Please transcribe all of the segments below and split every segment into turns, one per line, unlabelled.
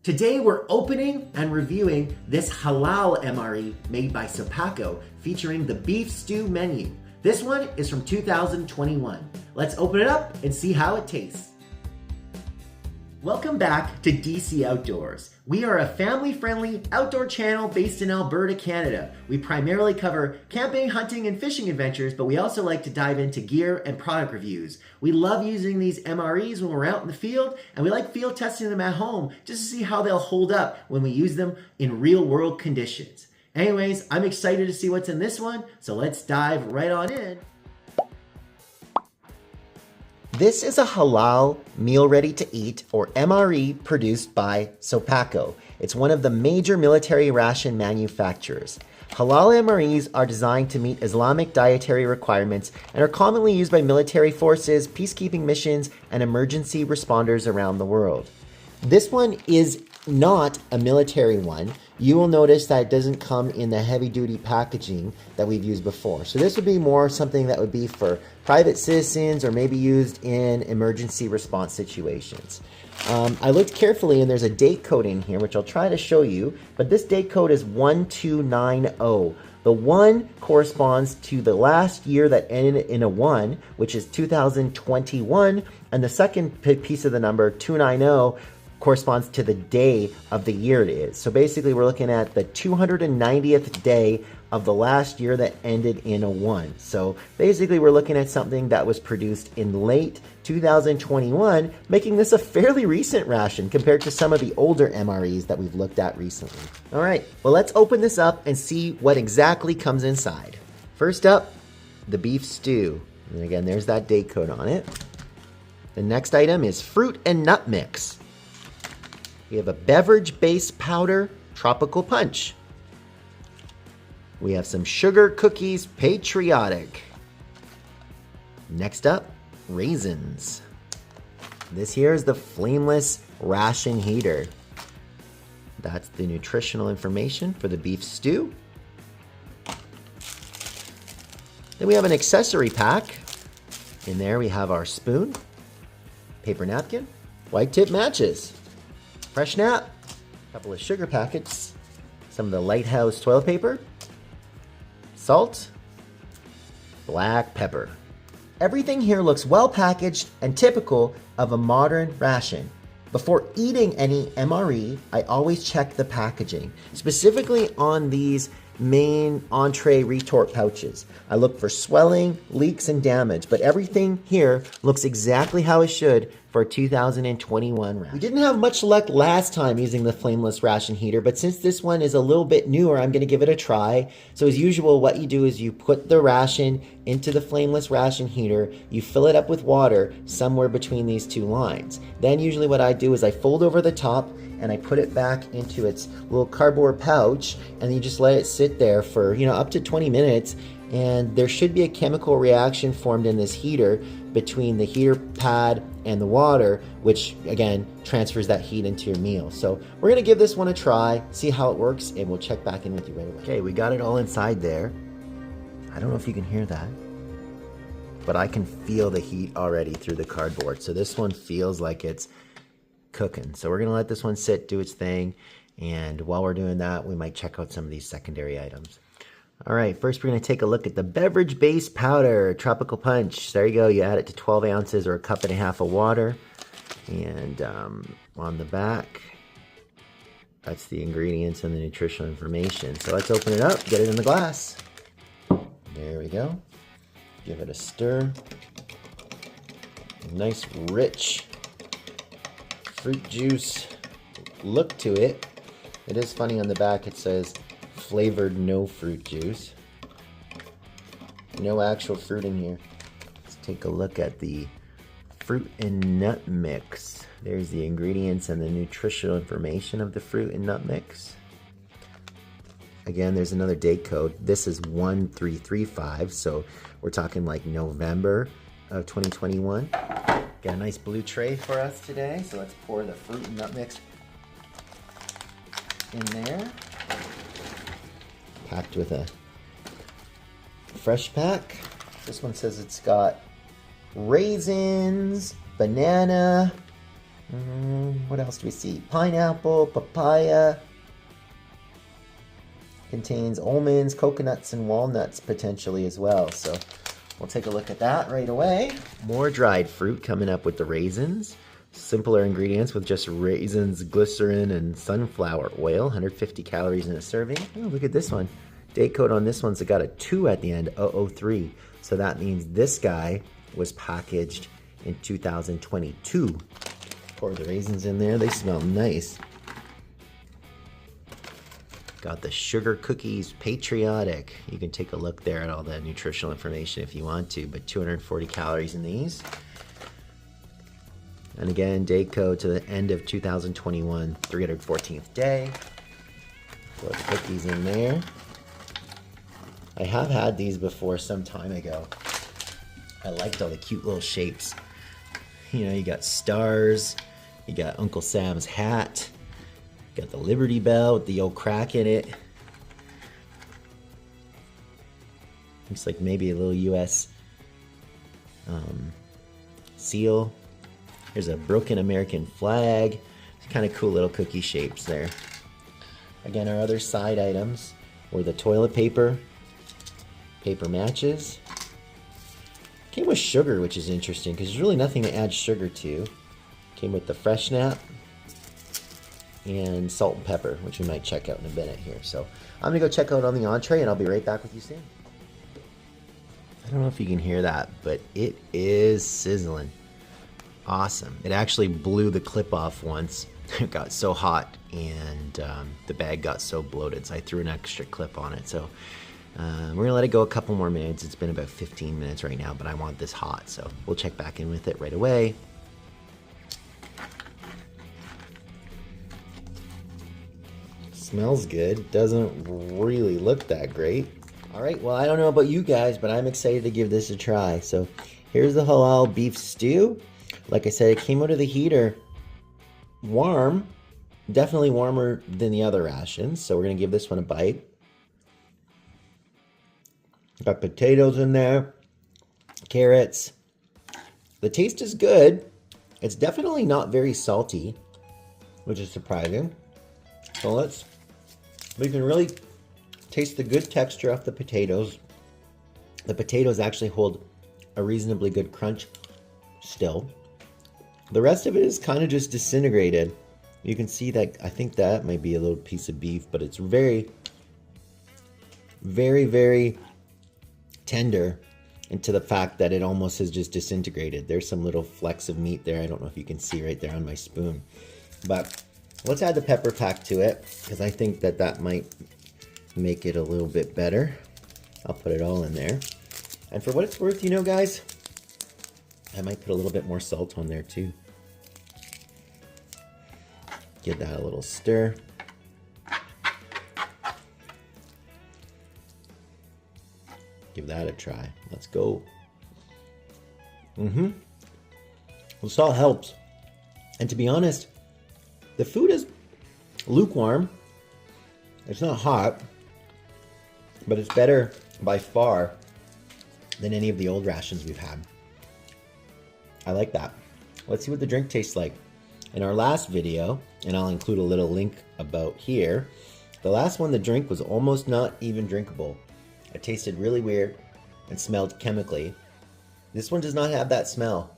Today we're opening and reviewing this Halal MRE made by Sopakco featuring the beef stew menu. This one is from 2021. Let's open it up and see how it tastes. Welcome back to DC Outdoors. We are a family-friendly outdoor channel based in Alberta, Canada. We primarily cover camping, hunting, and fishing adventures, but we also like to dive into gear and product reviews. We love using these MREs when we're out in the field, and we like field testing them at home just to see how they'll hold up when we use them in real-world conditions. Anyways, I'm excited to see what's in this one, so let's dive right on in. This is a Halal Meal Ready-to-Eat, or MRE, produced by Sopakco. It's one of the major military ration manufacturers. Halal MREs are designed to meet Islamic dietary requirements and are commonly used by military forces, peacekeeping missions, and emergency responders around the world. This one is not a military one. You will notice that it doesn't come in the heavy-duty packaging that we've used before. So this would be more something that would be for private citizens or maybe used in emergency response situations. I looked carefully and there's a date code in here, which I'll try to show you, but this date code is 1290. The 1 corresponds to the last year that ended in a 1, which is 2021, and the second piece of the number, 290, corresponds to the day of the year it is. So basically we're looking at the 290th day of the last year that ended in a 1. So basically we're looking at something that was produced in late 2021, making this a fairly recent ration compared to some of the older MREs that we've looked at recently. All right, well, let's open this up and see what exactly comes inside. First up, the beef stew. And again, there's that date code on it. The next item is fruit and nut mix. We have a beverage-based powder, tropical punch. We have some sugar cookies, patriotic. Next up, raisins. This here is the flameless Ration Heater. That's the nutritional information for the beef stew. Then we have an accessory pack. In there we have our spoon, paper napkin, white tip matches, fresh nap, a couple of sugar packets, some of the Lighthouse toilet paper, salt, black pepper. Everything here looks well packaged and typical of a modern ration. Before eating any MRE, I always check the packaging, specifically on these main entree retort pouches. I look for swelling, leaks, and damage, but everything here looks exactly how it should for a 2021 ration. We didn't have much luck last time using the flameless Ration Heater, but since this one is a little bit newer, I'm gonna give it a try. So as usual, what you do is you put the ration into the flameless Ration Heater, you fill it up with water somewhere between these two lines. Then usually what I do is I fold over the top and I put it back into its little cardboard pouch, and you just let it sit there for, up to 20 minutes, and there should be a chemical reaction formed in this heater between the heater pad and the water, which again transfers that heat into your meal. So we're gonna give this one a try, see how it works, and we'll check back in with you right away. Okay, we got it all inside there. I don't know if you can hear that, but I can feel the heat already through the cardboard. So this one feels like it's cooking. So we're gonna let this one sit, do its thing, and while we're doing that, we might check out some of these secondary items. All right, first we're gonna take a look at the beverage-based powder, tropical punch. There you go, you add it to 12 ounces or a cup and a half of water. And on the back, that's the ingredients and the nutritional information. So let's open it up, get it in the glass. There we go. Give it a stir. Nice, rich fruit juice look to it. It is funny on the back, it says flavored no fruit juice. No actual fruit in here. Let's take a look at the fruit and nut mix. There's the ingredients and the nutritional information of the fruit and nut mix. Again, there's another date code. This is 1335, so we're talking like November of 2021. Got a nice blue tray for us today, so let's pour the fruit and nut mix in there. Packed with a fresh pack. This one says it's got raisins, banana, What else do we see? Pineapple, papaya. Contains almonds, coconuts, and walnuts potentially as well. So we'll take a look at that right away. More dried fruit coming up with the raisins. Simpler ingredients with just raisins, glycerin, and sunflower oil. 150 calories in a serving. Oh, look at this one. Date code on this one's got a 2 at the end, 003. So that means this guy was packaged in 2022. Pour the raisins in there. They smell nice. Got the sugar cookies, patriotic. You can take a look there at all the nutritional information if you want to, but 240 calories in these. And again, date code to the end of 2021, 314th day. Pour the cookies in there. I have had these before some time ago. I liked all the cute little shapes. You know, you got stars, you got Uncle Sam's hat, you got the Liberty Bell with the old crack in it. Looks like maybe a little US seal. There's a broken American flag. It's kind of cool little cookie shapes there. Again, our other side items were the toilet paper, paper matches. Came with sugar, which is interesting because there's really nothing to add sugar to. Came with the fresh snap and salt and pepper, which we might check out in a minute here. So I'm gonna go check out on the entree and I'll be right back with you soon. I don't know if you can hear that, but it is sizzling. Awesome. It actually blew the clip off once. It got so hot and the bag got so bloated, so I threw an extra clip on it. So we're gonna let it go a couple more minutes. It's been about 15 minutes right now, but I want this hot, so we'll check back in with it right away. Smells good. Doesn't really look that great. All right, well, I don't know about you guys, but I'm excited to give this a try. So here's the halal beef stew. Like I said, it came out of the heater warm, definitely warmer than the other rations. So we're gonna give this one a bite. Got potatoes in there, carrots. The taste is good. It's definitely not very salty, which is surprising. So we can really taste the good texture of the potatoes. The potatoes actually hold a reasonably good crunch still. The rest of it is kind of just disintegrated. You can see that, I think that might be a little piece of beef, but it's very, very, very tender, and to the fact that it almost has just disintegrated. There's some little flecks of meat there. I don't know if you can see right there on my spoon. But let's add the pepper pack to it, because I think that that might make it a little bit better. I'll put it all in there. And for what it's worth, you know, guys, I might put a little bit more salt on there too. Give that a little stir. Give that a try. Let's go. The salt helps. And to be honest, the food is lukewarm. It's not hot, but it's better by far than any of the old rations we've had. I like that. Let's see what the drink tastes like. In our last video, and I'll include a little link about here, the last one, the drink was almost not even drinkable. It tasted really weird and smelled chemically. This one does not have that smell.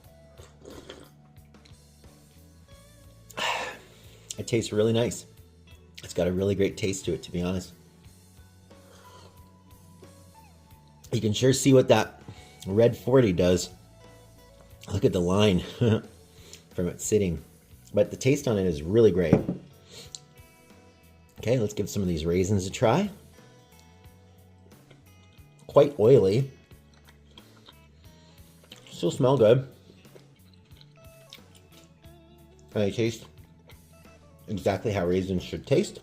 It tastes really nice. It's got a really great taste to it, to be honest. You can sure see what that red 40 does. Look at the line from it sitting. But the taste on it is really great. Okay, let's give some of these raisins a try. Quite oily. Still smell good. And they taste exactly how raisins should taste.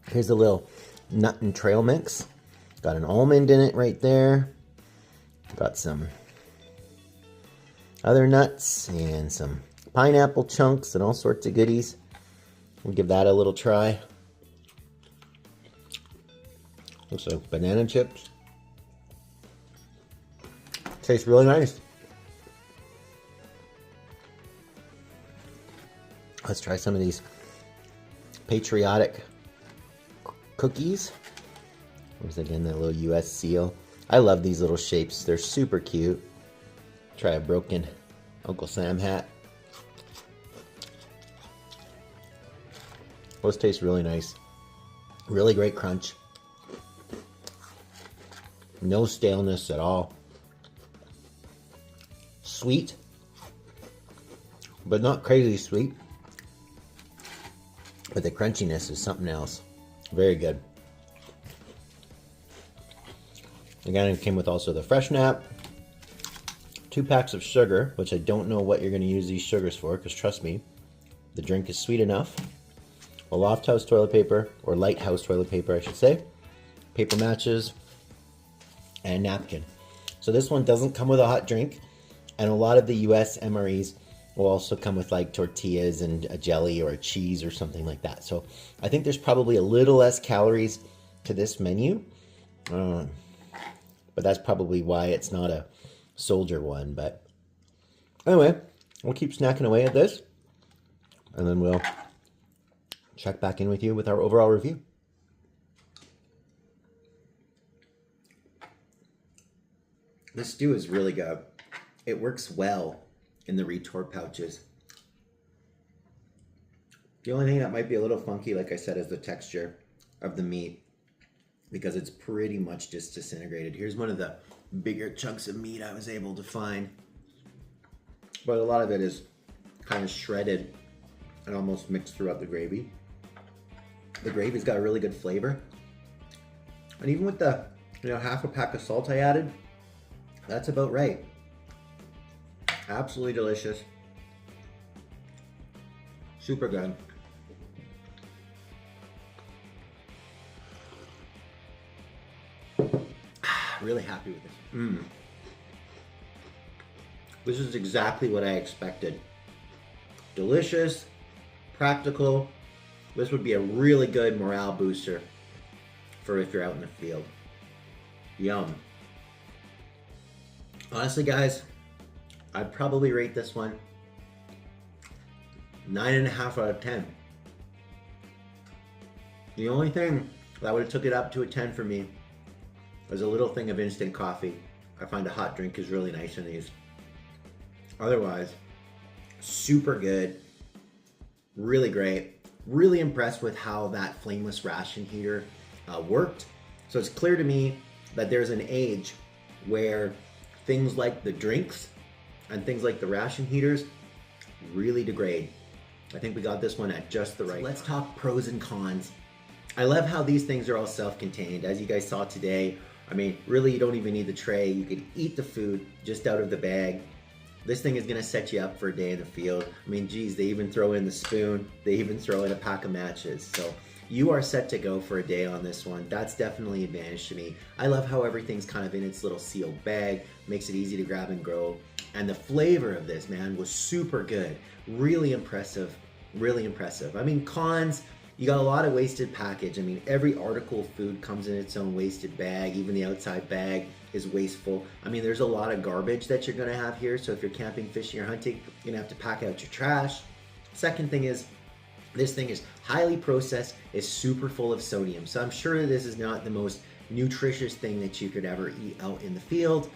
Here's a little nut and trail mix. Got an almond in it right there. Got some other nuts and some pineapple chunks and all sorts of goodies. We'll give that a little try. Looks like banana chips. Tastes really nice. Let's try some of these patriotic cookies. There's again that little US seal. I love these little shapes. They're super cute. Try a broken Uncle Sam hat. Those taste really nice. Really great crunch. No staleness at all. Sweet, but not crazy sweet. But the crunchiness is something else. Very good. Again, it came with also the fresh nap, 2 packs of sugar, which I don't know what you're going to use these sugars for, because trust me, the drink is sweet enough. A Loft House toilet paper, or Lighthouse toilet paper, I should say. Paper matches, and napkin. So this one doesn't come with a hot drink, and a lot of the US MREs will also come with like tortillas and a jelly or a cheese or something like that. So I think there's probably a little less calories to this menu, but that's probably why it's not a soldier one. But anyway, we'll keep snacking away at this, and then we'll check back in with you with our overall review. This stew is really good. It works well in the retort pouches. The only thing that might be a little funky, like I said, is the texture of the meat, because it's pretty much just disintegrated. Here's one of the bigger chunks of meat I was able to find, but a lot of it is kind of shredded and almost mixed throughout the gravy. The gravy's got a really good flavor, and even with the half a pack of salt I added, that's about right. Absolutely delicious. Super good. Really happy with this. This is exactly what I expected. Delicious, practical. This would be a really good morale booster for if you're out in the field. Yum. Honestly, guys, I'd probably rate this one 9.5 out of 10. The only thing that would have took it up to a 10 for me was a little thing of instant coffee. I find a hot drink is really nice in these. Otherwise, super good, really great. Really impressed with how that flameless ration heater worked. So it's clear to me that there's an age where things like the drinks and things like the ration heaters really degrade. I think we got this one at just the right time. Let's talk pros and cons. I love how these things are all self-contained. As you guys saw today, I mean, really you don't even need the tray. You could eat the food just out of the bag. This thing is gonna set you up for a day in the field. I mean, geez, they even throw in the spoon. They even throw in a pack of matches. So you are set to go for a day on this one. That's definitely an advantage to me. I love how everything's kind of in its little sealed bag. Makes it easy to grab and go. And the flavor of this, man, was super good. Really impressive, really impressive. I mean, cons, you got a lot of wasted package. I mean, every article of food comes in its own wasted bag. Even the outside bag is wasteful. I mean, there's a lot of garbage that you're gonna have here. So if you're camping, fishing, or hunting, you're gonna have to pack out your trash. Second thing is, this thing is highly processed, it's super full of sodium. So I'm sure this is not the most nutritious thing that you could ever eat out in the field.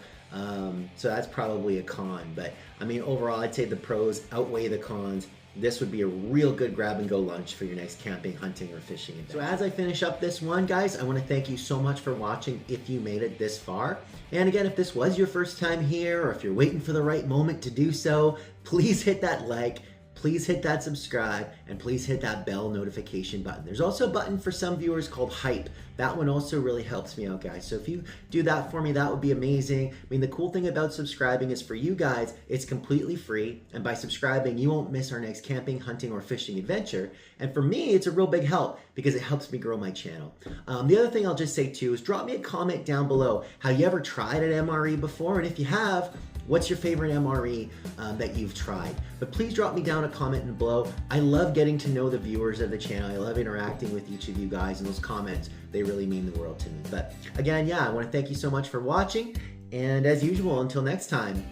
So that's probably a con. But I mean, overall, I'd say the pros outweigh the cons. This would be a real good grab and go lunch for your next camping, hunting, or fishing event. So as I finish up this one, guys, I want to thank you so much for watching if you made it this far. And again, if this was your first time here, or if you're waiting for the right moment to do so, please hit that like, please hit that subscribe, and please hit that bell notification button. There's also a button for some viewers called hype. That one also really helps me out, guys. So if you do that for me, that would be amazing. I mean, the cool thing about subscribing is for you guys, it's completely free. And by subscribing, you won't miss our next camping, hunting, or fishing adventure. And for me, it's a real big help because it helps me grow my channel. The other thing I'll just say too is drop me a comment down below. Have you ever tried an MRE before? And if you have, what's your favorite MRE that you've tried? But please drop me down a comment below. I love getting to know the viewers of the channel. I love interacting with each of you guys, and those comments, they really mean the world to me. But again, yeah, I want to thank you so much for watching. And as usual, until next time,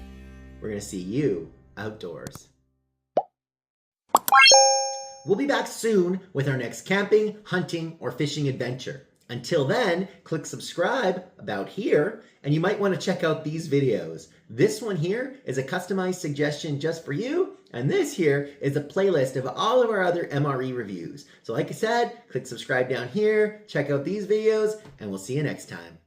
we're going to see you outdoors. We'll be back soon with our next camping, hunting, or fishing adventure. Until then, click subscribe about here, and you might want to check out these videos. This one here is a customized suggestion just for you, and this here is a playlist of all of our other MRE reviews. So like I said, click subscribe down here, check out these videos, and we'll see you next time.